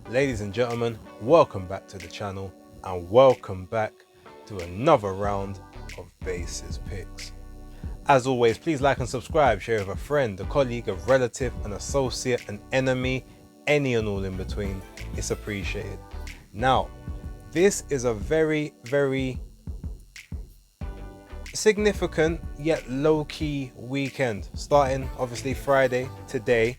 Ladies and gentlemen, welcome back to the channel and welcome back to another round of Bases Picks. As always, please like and subscribe, share with a friend, a colleague, a relative, an associate, an enemy, any and all in between. It's appreciated. Now, this is a very significant yet low-key weekend, starting obviously Friday today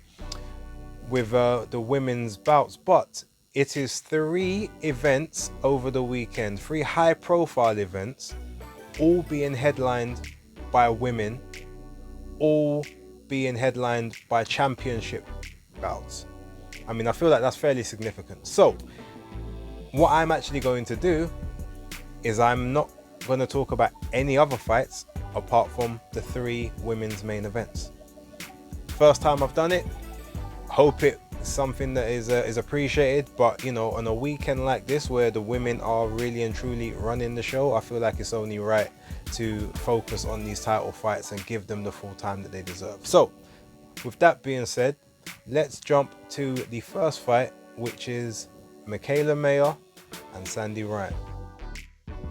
with the women's bouts, but it is 3 events over the weekend, 3 high-profile events, all being headlined by women, all being headlined by championship bouts. I mean, I feel like that's fairly significant. So what I'm actually going to do is I'm not going to talk about any other fights apart from the 3 women's main events. First time I've done it. Hope it's something that is appreciated, but you know, on a weekend like this where the women are really and truly running the show, I feel like it's only right to focus on these title fights and give them the full time that they deserve. So with that being said, let's jump to the first fight, which is Mikaela Mayer and Sandy Ryan.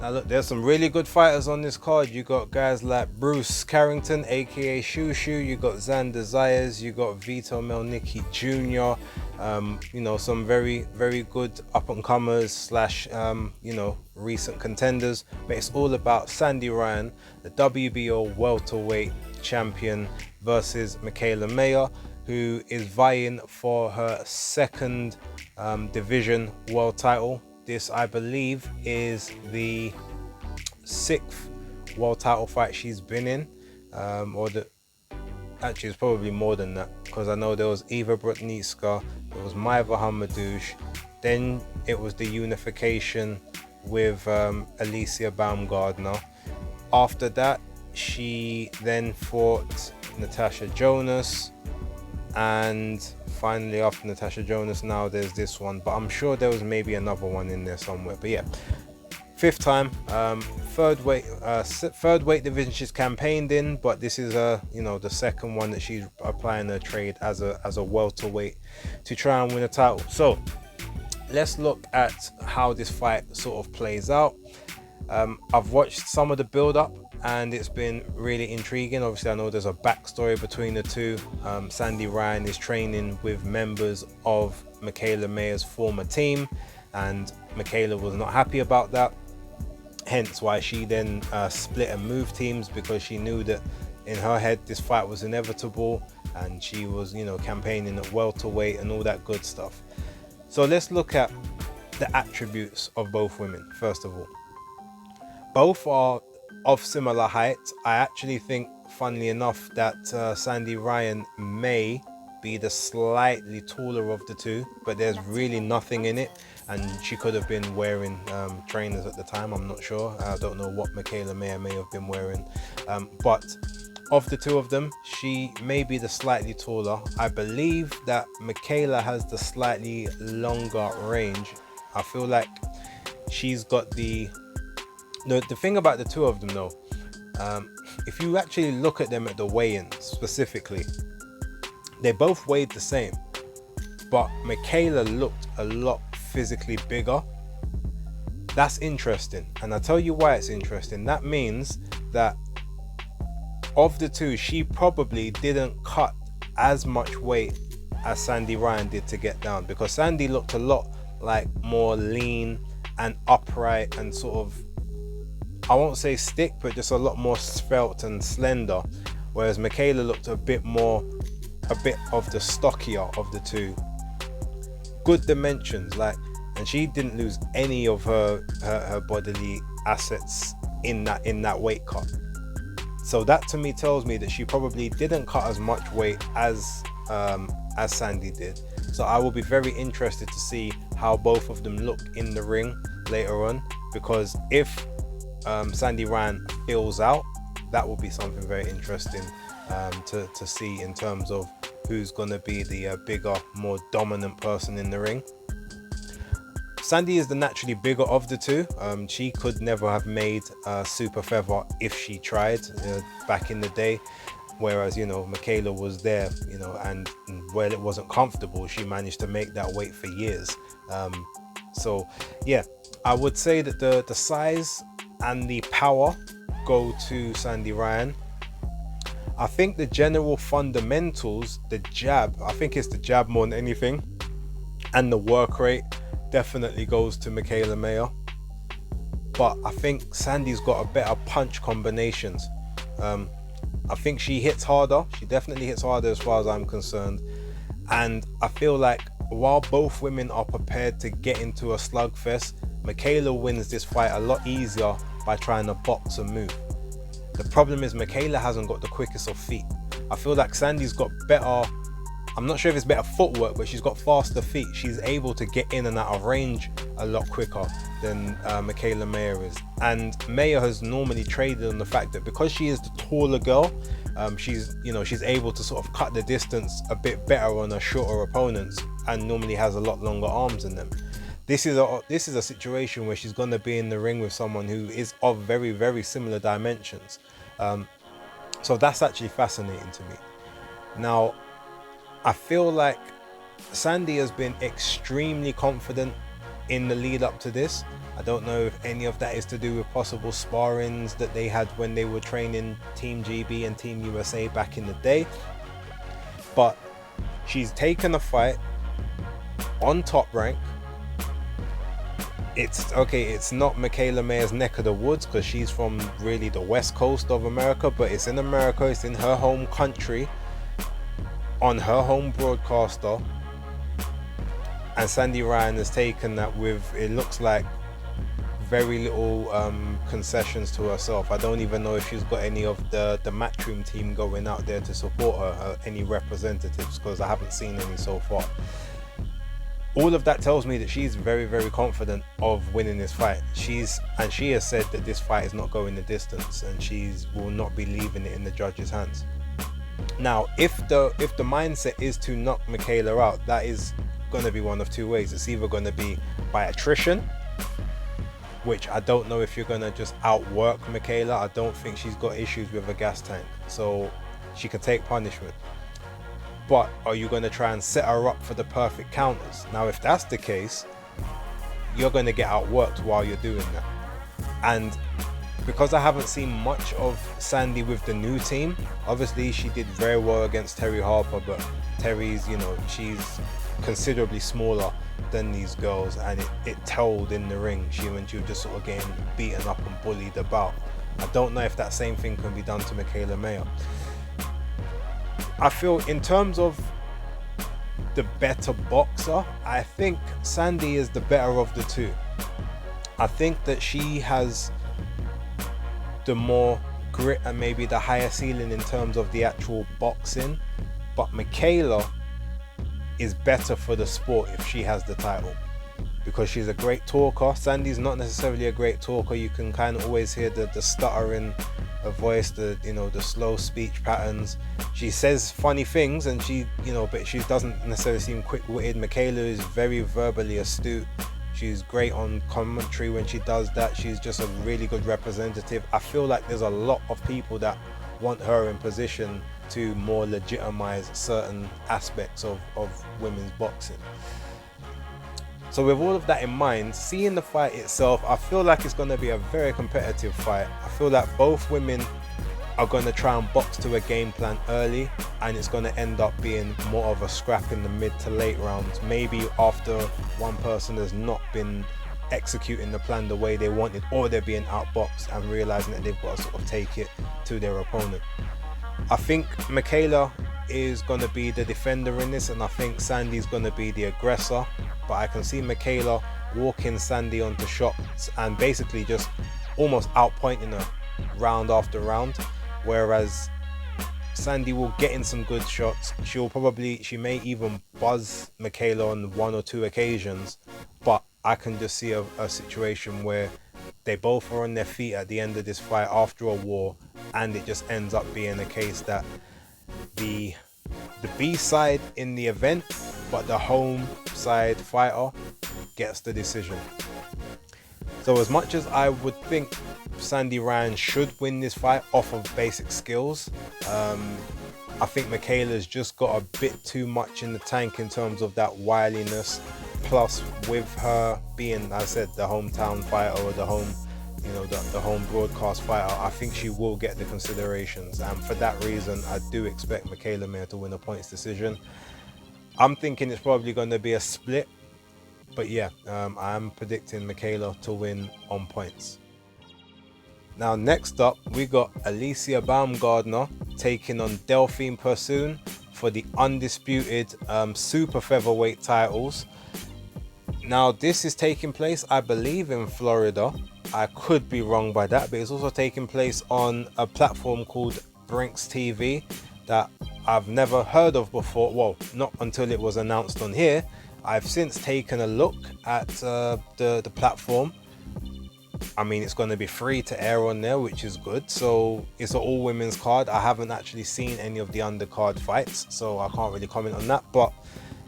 Now look, there's some really good fighters on this card. You got guys like Bruce Carrington, aka Shushu. You got Xander Zayas. You got Vito Melnicki Jr. You know, some very good up and comers slash you know, recent contenders. But it's all about Sandy Ryan, the WBO welterweight champion, versus Mikaela Mayer, who is vying for her second division world title. This, I believe, is the 6th world title fight she's been in, actually it's probably more than that, because I know there was Eva Brutnitska, there was Maiva Hamadouche, then it was the unification with Alicia Baumgardner. After that, she then fought Natasha Jonas, and finally after Natasha Jonas now there's this one, but I'm sure there was maybe another one in there somewhere. But yeah, 5th time, third weight division she's campaigned in, but this is you know, the second one that she's applying her trade as a welterweight to try and win a title. So let's look at how this fight sort of plays out. I've watched some of the build up and it's been really intriguing. Obviously, I know there's a backstory between the two. Sandy Ryan is training with members of Mikaela Mayer's former team, and Mikaela was not happy about that. Hence why she then split and moved teams, because she knew that in her head this fight was inevitable, and she was, you know, campaigning at welterweight and all that good stuff. So let's look at the attributes of both women. First of all, both are of similar height. I actually think, funnily enough, that Sandy Ryan may be the slightly taller of the two, but there's really nothing in it, and she could have been wearing trainers at the time. I'm not sure. I don't know what Mikaela Mayer may have been wearing, but of the two of them, she may be the slightly taller. I believe that Mikaela has the slightly longer range. I feel like she's got the thing about the two of them though, if you actually look at them at the weigh-ins specifically, they both weighed the same, but Mikaela looked a lot physically bigger. That's interesting, and I'll tell you why it's interesting. That means that of the two, she probably didn't cut as much weight as Sandy Ryan did to get down, because Sandy looked a lot like more lean and upright and sort of, I won't say stick, but just a lot more svelte and slender, whereas Mikaela looked a bit of the stockier of the two. Good dimensions, like, and she didn't lose any of her bodily assets in that weight cut. So that to me tells me that she probably didn't cut as much weight as Sandy did. So I will be very interested to see how both of them look in the ring later on, because if Sandy Ryan fills out, that will be something very interesting to see in terms of who's going to be the bigger, more dominant person in the ring. Sandy is the naturally bigger of the two. She could never have made super feather if she tried back in the day. Whereas, Michaela was there, and where it wasn't comfortable, she managed to make that weight for years. So yeah, I would say that the size and the power go to Sandy Ryan. I think the general fundamentals, the jab, I think it's the jab more than anything, and the work rate definitely goes to Michaela Mayer. But I think Sandy's got a better punch combinations. I think she hits harder. She definitely hits harder as far as I'm concerned. And I feel like while both women are prepared to get into a slugfest, Michaela wins this fight a lot easier by trying to box and move. The problem is Michaela hasn't got the quickest of feet. I feel like Sandy's got better, I'm not sure if it's better footwork, but she's got faster feet. She's able to get in and out of range a lot quicker than Michaela Mayer is. And Mayer has normally traded on the fact that because she is the taller girl, she's able to sort of cut the distance a bit better on her shorter opponents, and normally has a lot longer arms than them. This is a situation where she's going to be in the ring with someone who is of very, very similar dimensions. So that's actually fascinating to me. Now, I feel like Sandy has been extremely confident in the lead up to this. I don't know if any of that is to do with possible sparrings that they had when they were training Team GB and Team USA back in the day. But she's taken a fight on Top Rank. It's not Michaela Mayer's neck of the woods because she's from really the west coast of America, but it's in America, it's in her home country, on her home broadcaster, and Sandy Ryan has taken that with, it looks like, very little concessions to herself. I don't even know if she's got any of the Matchroom team going out there to support her, any representatives, because I haven't seen any so far. All of that tells me that she's very, very confident of winning this fight. She has said that this fight is not going the distance, and she will not be leaving it in the judges' hands. Now, if the mindset is to knock Michaela out, that is going to be one of two ways. It's either going to be by attrition, which I don't know if you're going to just outwork Michaela. I don't think she's got issues with a gas tank, so she can take punishment. But are you going to try and set her up for the perfect counters? Now, if that's the case, you're going to get outworked while you're doing that. And because I haven't seen much of Sandy with the new team, obviously she did very well against Terry Harper, but Terry's, she's considerably smaller than these girls, and it told in the ring when she was just sort of getting beaten up and bullied about. I don't know if that same thing can be done to Michaela Mayer. I feel in terms of the better boxer, I think Sandy is the better of the two. I think that she has the more grit and maybe the higher ceiling in terms of the actual boxing, but Michaela is better for the sport if she has the title, because she's a great talker. Sandy's not necessarily a great talker. You can kind of always hear the stutter in her voice, the slow speech patterns. She says funny things, and but she doesn't necessarily seem quick-witted. Michaela is very verbally astute. She's great on commentary when she does that. She's just a really good representative. I feel like there's a lot of people that want her in position to more legitimize certain aspects of women's boxing. So with all of that in mind, seeing the fight itself, I feel like it's going to be a very competitive fight. I feel like both women are going to try and box to a game plan early, and it's going to end up being more of a scrap in the mid to late rounds, maybe after one person has not been executing the plan the way they wanted, or they're being outboxed and realizing that they've got to sort of take it to their opponent. I think Michaela is going to be the defender in this, and I think Sandy's going to be the aggressor, but I can see Michaela walking Sandy onto shots and basically just almost outpointing her round after round, whereas Sandy will get in some good shots. She may even buzz Michaela on one or two occasions, but I can just see a situation where they both are on their feet at the end of this fight after a war, and it just ends up being a case that the B side in the event, but the home side fighter gets the decision. So as much as I would think Sandy Ryan should win this fight off of basic skills. I think Michaela's just got a bit too much in the tank in terms of that wiliness. Plus, with her being, as I said, the hometown fighter or the home, the home broadcast fighter, I think she will get the considerations. And for that reason, I do expect Michaela Mayer to win a points decision. I'm thinking it's probably going to be a split. But yeah, I'm predicting Michaela to win on points. Now, next up, we got Alicia Baumgardner taking on Delphine Persoon for the undisputed super featherweight titles. Now, this is taking place, I believe, in Florida. I could be wrong by that, but it's also taking place on a platform called Brinks TV that I've never heard of before. Well, not until it was announced on here. I've since taken a look at the platform. I mean, it's going to be free to air on there, which is good. So it's an all women's card. I haven't actually seen any of the undercard fights, so I can't really comment on that. But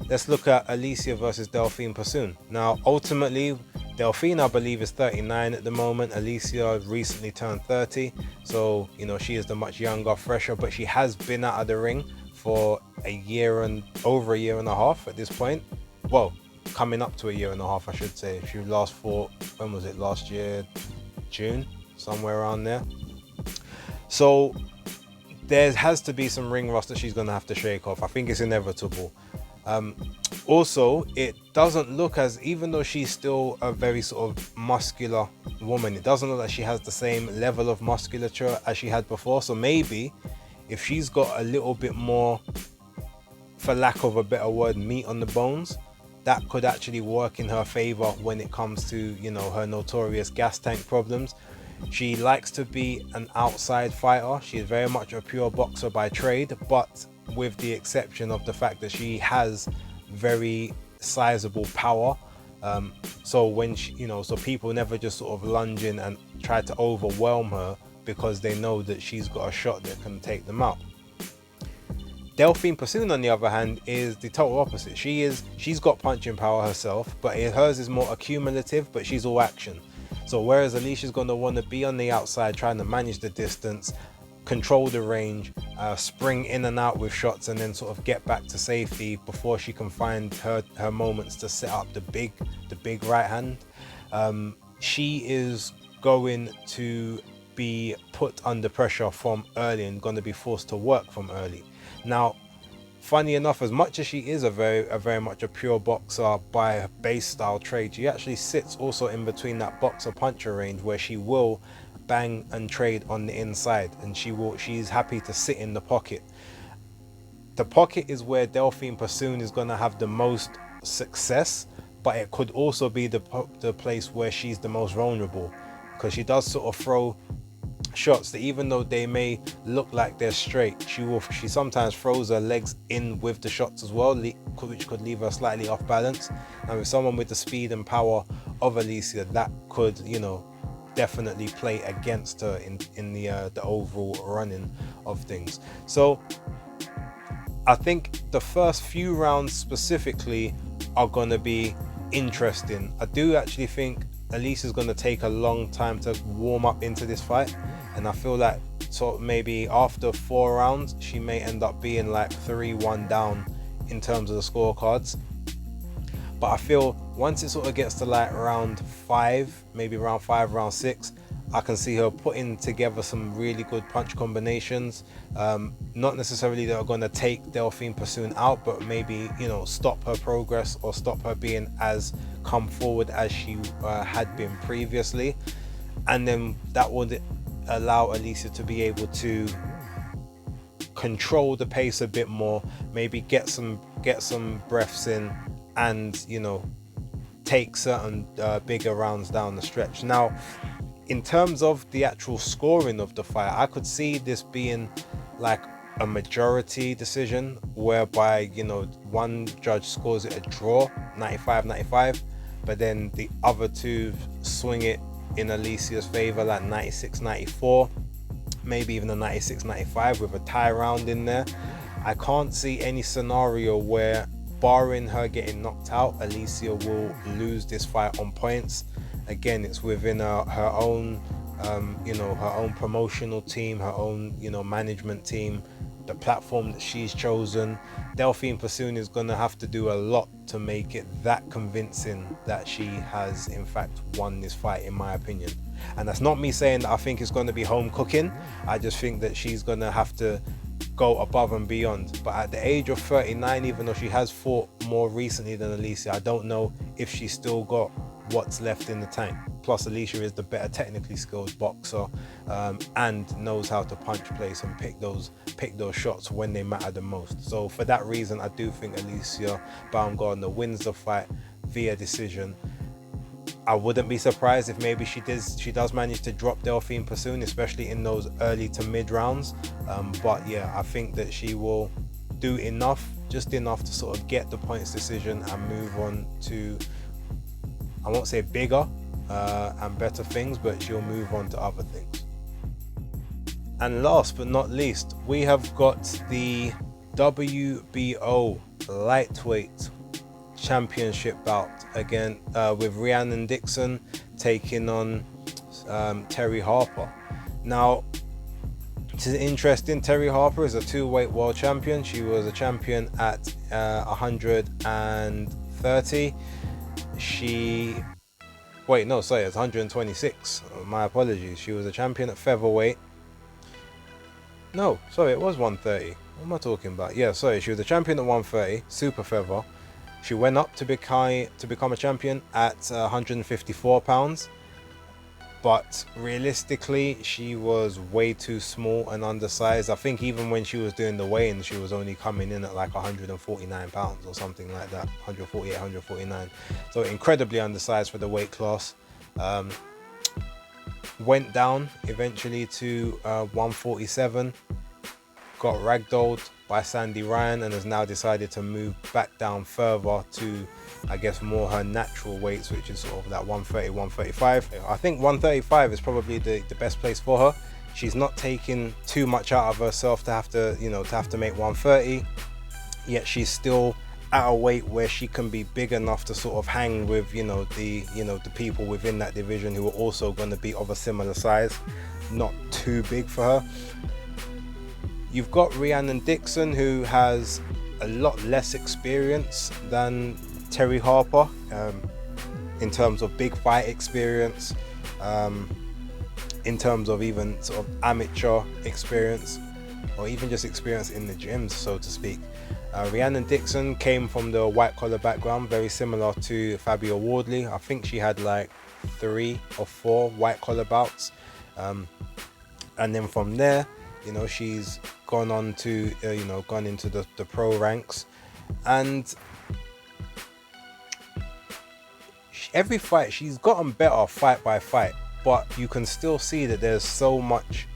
let's look at Alicia versus Delphine Persoon. Now, ultimately, Delphine, I believe, is 39 at the moment. Alicia recently turned 30. So, she is the much younger, fresher, but she has been out of the ring for over a year and a half at this point. Well, coming up to a year and a half, I should say. She last fought, when was it? Last year, June, somewhere around there. So there has to be some ring rust that she's going to have to shake off. I think it's inevitable. Also, it doesn't look as, even though she's still a very sort of muscular woman, it doesn't look like she has the same level of musculature as she had before. So maybe if she's got a little bit more, for lack of a better word, meat on the bones, that could actually work in her favor when it comes to, her notorious gas tank problems. She likes to be an outside fighter. She is very much a pure boxer by trade, but with the exception of the fact that she has very sizable power. So when so people never just sort of lunge in and try to overwhelm her because they know that she's got a shot that can take them out. Delphine Persoon, on the other hand, is the total opposite. She's got punching power herself, but hers is more accumulative, but she's all action. So whereas Alicia's going to want to be on the outside, trying to manage the distance, control the range, spring in and out with shots, and then sort of get back to safety before she can find her moments to set up the big right hand. She is going to be put under pressure from early and going to be forced to work from early. Now, funny enough, as much as she is a very much a pure boxer by base style trade, she actually sits also in between that boxer puncher range where she will bang and trade on the inside, and she's happy to sit in the pocket. The pocket is where Delphine Persoon is going to have the most success, but it could also be the place where she's the most vulnerable, because she does sort of throw shots that, even though they may look like they're straight, she sometimes throws her legs in with the shots as well, which could leave her slightly off balance. And with someone with the speed and power of Alicia, that could definitely play against her in the overall running of things. So I think the first few rounds specifically are going to be interesting. I do actually think Alicia's going to take a long time to warm up into this fight, and I feel like maybe after 4 rounds she may end up being like 3-1 down in terms of the scorecards. But I feel once it sort of gets to like round 5, maybe round 5, round 6, I can see her putting together some really good punch combinations. Not necessarily that are going to take Delphine Persoon out, but maybe stop her progress or stop her being as come forward as she had been previously. And then that would allow Alicia to be able to control the pace a bit more, maybe get some breaths in, and take certain bigger rounds down the stretch. Now, in terms of the actual scoring of the fight, I could see this being like a majority decision, whereby one judge scores it a draw, 95-95, but then the other two swing it in Alicia's favor, like 96-94, maybe even a 96-95 with a tie round in there. I can't see any scenario where, barring her getting knocked out, Alicia will lose this fight on points. Again, it's within her own her own promotional team, her own, management team, the platform that she's chosen. Delphine Persoon is going to have to do a lot to make it that convincing that she has in fact won this fight, in my opinion. And that's not me saying that I think it's going to be home cooking. I just think that she's going to have to go above and beyond. But at the age of 39, even though she has fought more recently than Alicia, I don't know if she's still got what's left in the tank. Plus, Alicia is the better technically skilled boxer, and knows how to punch, place, and pick those shots when they matter the most. So for that reason, I do think Alicia Baumgardner wins the fight via decision. I wouldn't be surprised if maybe she does manage to drop Delphine Persoon, especially in those early to mid rounds. But yeah, I think that she will do enough, just enough to sort of get the points decision and move on to, I won't say bigger and better things, but she'll move on to other things. And last but not least, we have got the WBO lightweight championship bout again, with Rhiannon Dixon taking on Terry Harper. Now, this is interesting. Terry Harper is a 2-weight world champion. She was a champion at 130. It's 126. My apologies. She was a champion at featherweight. No, sorry, it was 130. What am I talking about? Yeah, sorry, she was a champion at 130, super feather. She went up to become a champion at 154 pounds. But realistically, she was way too small and undersized. I think even when she was doing the weigh-in, she was only coming in at like 149 pounds or something like that. 148, 149. So incredibly undersized for the weight class. Went down eventually to 147. Got ragdolled by Sandy Ryan and has now decided to move back down further to, I guess, more her natural weights, which is sort of that 130, 135. I think 135 is probably the best place for her. She's not taking too much out of herself to have to make 130, yet she's still at a weight where she can be big enough to sort of hang with the people within that division who are also going to be of a similar size, not too big for her. You've got Rhiannon Dixon, who has a lot less experience than Terry Harper in terms of big fight experience, in terms of even sort of amateur experience, or even just experience in the gyms, so to speak. Rhiannon Dixon came from the white collar background, very similar to Fabio Wardley. I think she had like 3 or 4 white collar bouts, and then from there, she's gone on to gone into the pro ranks, and every fight she's gotten better fight by fight, but you can still see that there's so much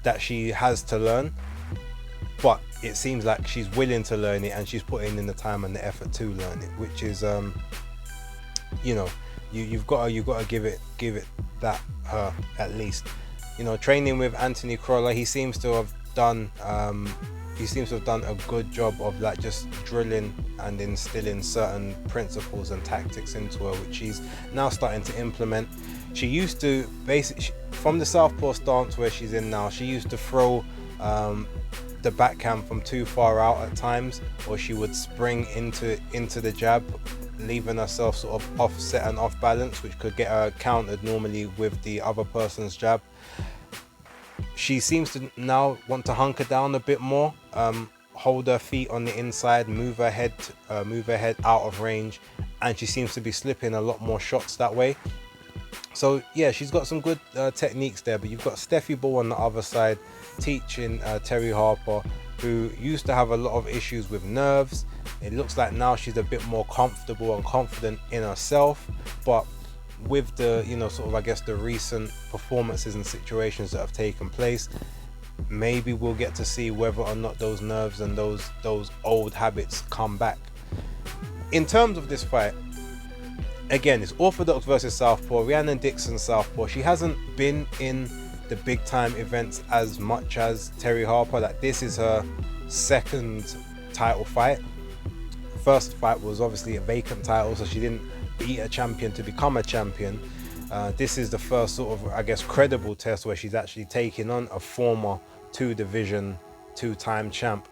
that she has to learn, but it seems like she's willing to learn it and she's putting in the time and the effort to learn it, which is you've got to give it that her at least. Training with Anthony Crolla, he seems to have done a good job of like just drilling and instilling certain principles and tactics into her, which she's now starting to implement. She used to basically, from the southpaw stance where she's in now, she used to throw the backhand from too far out at times, or she would spring into the jab, leaving herself sort of offset and off balance, which could get her countered normally with the other person's jab. She seems to now want to hunker down a bit more, hold her feet on the inside, move her head out of range, and she seems to be slipping a lot more shots that way. So yeah, she's got some good techniques there. But you've got Steffi Ball on the other side teaching Terry Harper, who used to have a lot of issues with nerves. It looks like now she's a bit more comfortable and confident in herself, but with the sort of, I guess, the recent performances and situations that have taken place, maybe we'll get to see whether or not those nerves and those old habits come back. In terms of this fight, again, it's orthodox versus southpaw. Rhiannon Dixon southpaw. She hasn't been in the big time events as much as Terry Harper. Like, this is her second title fight. First fight was obviously a vacant title, so she didn't beat a champion to become a champion. This is the first sort of, I guess, credible test where she's actually taking on a former two-division, two-time champ.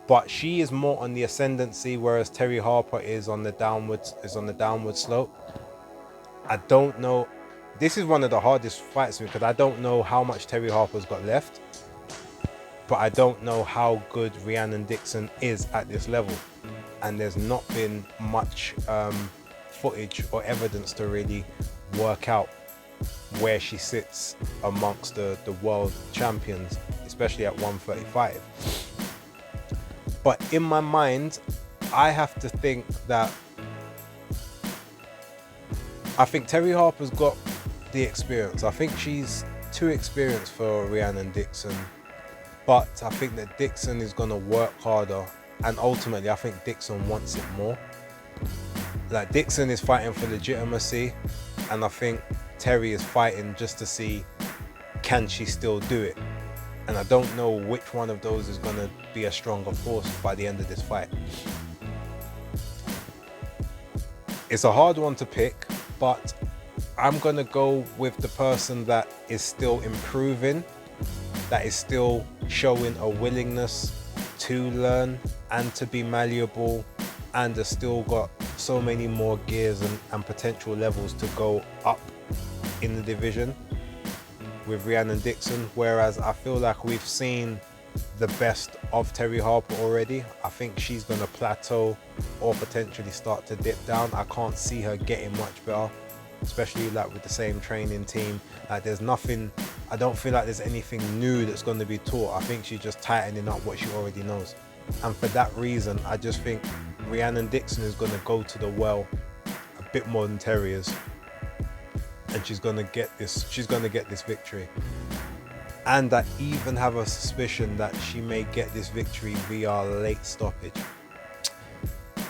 But she is more on the ascendancy, whereas Terry Harper is on the downward slope. I don't know. This is one of the hardest fights because I don't know how much Terry Harper's got left, but I don't know how good Rhiannon Dixon is at this level, and there's not been much footage or evidence to really work out where she sits amongst the world champions, especially at 135. But in my mind, I have to think that Terry Harper's got the experience. I think she's too experienced for Rhiannon Dixon, but I think that Dixon is going to work harder, and ultimately I think Dixon wants it more. Like, Dixon is fighting for legitimacy, and I think Terry is fighting just to see, can she still do it? And I don't know which one of those is going to be a stronger force by the end of this fight. It's a hard one to pick, but I'm going to go with the person that is still improving, that is still showing a willingness to learn and to be malleable, and has still got so many more gears and potential levels to go up in the division, with Rhiannon Dixon. Whereas I feel like we've seen the best of Terry Harper already. I think she's going to plateau or potentially start to dip down. I can't see her getting much better, especially like with the same training team. Like, there's nothing, I don't feel like there's anything new that's going to be taught. I think she's just tightening up what she already knows. And for that reason, I just think Rhiannon Dixon is going to go to the well a bit more than Terry is, and she's going to get this victory. And I even have a suspicion that she may get this victory via late stoppage.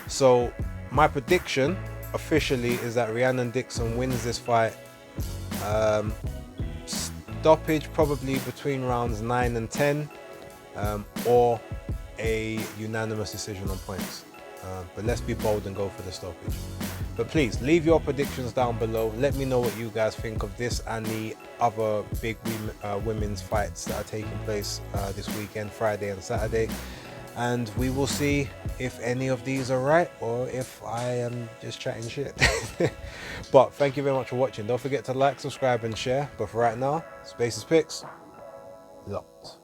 So my prediction officially is that Rhiannon Dixon wins this fight. Stoppage probably between rounds 9 and 10, or a unanimous decision on points. But let's be bold and go for the stoppage. But please leave your predictions down below. Let me know what you guys think of this and the other big women's fights that are taking place this weekend, Friday and Saturday. And we will see if any of these are right or if I am just chatting shit. But thank you very much for watching. Don't forget to like, subscribe and share. But for right now, Spaces Picks, locked.